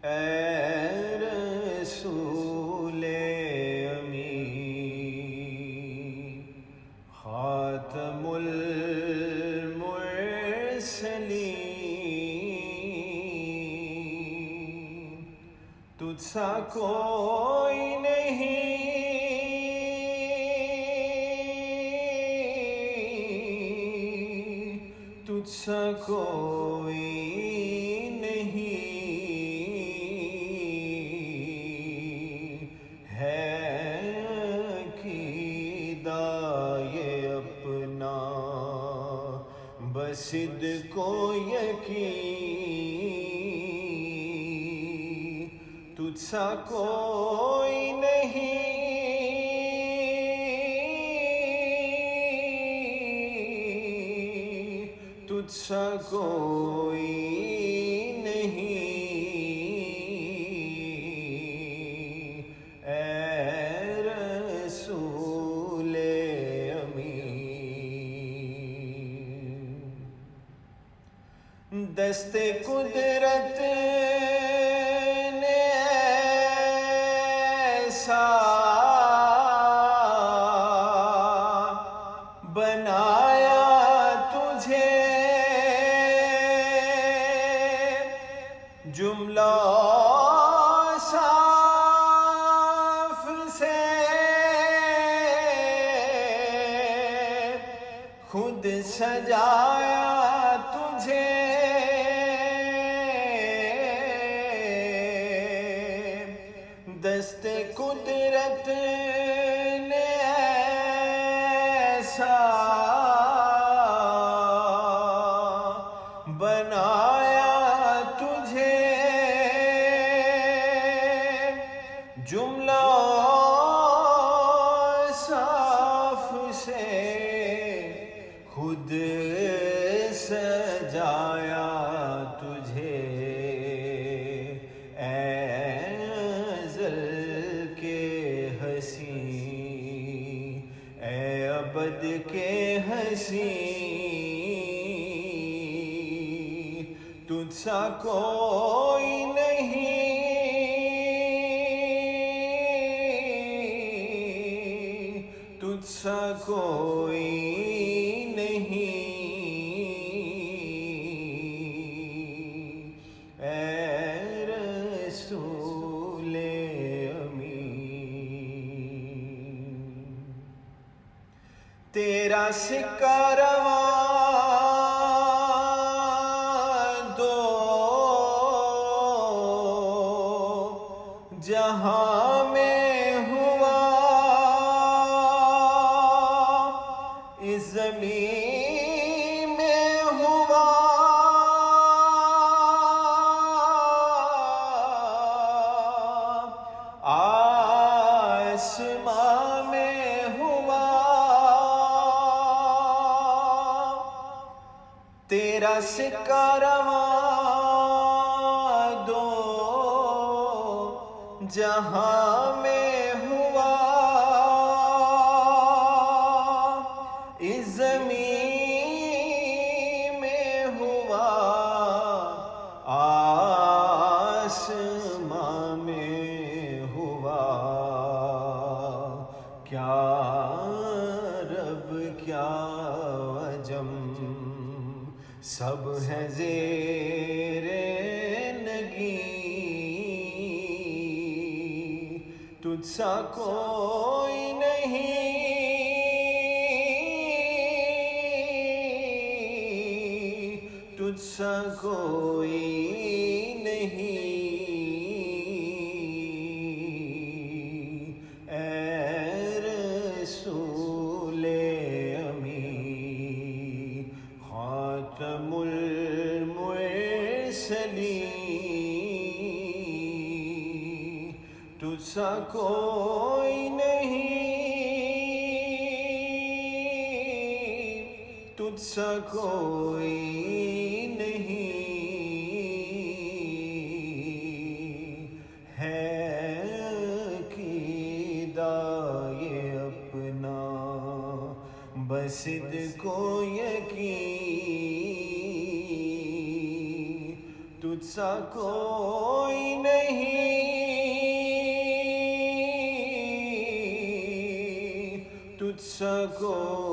اے رسول امین، خاتم المرسلین، تجھ سا کوئی نہیں، تجھ سا کوئی نہیں ہے عقیدہ یہ اپنا، بصدق و یقین، تجھ سا کوئی نہیں، تجھ سا کوئی نہیں، اے رسول امین۔ دست قدرت نے ایسا بنایا تجھے، جملہ صاف سے خود سجایا تجھے، دست قدرت نے ایسا بنایا تجھے، جملہ صاف سے خود سجایا تجھے، اے ازل کے حسین، اے ابد کے حسین، تجھ سا کوئی نہیں، تجھ سا کوئی نہیں، اے رسول امین۔ تیرا سکہ رواں دو جہاں میں ہوا، اس زمین میں ہوا، آسمان میں ہوا، تیرا سکہ رواں دو جہاں میں ہوا، اس زمین میں ہوا، آسمان میں ہوا، کیا رب کیا عجم، سب ہے زیر نگیں، تجھ سا کوئی نہیں، تجھ سا کوئی نہیں، اے رسول امین، خاتم المرسلین، تجھ سا کوئی نہیں، تجھ سا کوئی نہیں ہے عقیدہ یہ اپنا، وصدق و یقین تجھ سا کوئی نہیں، تجھ سا کوئی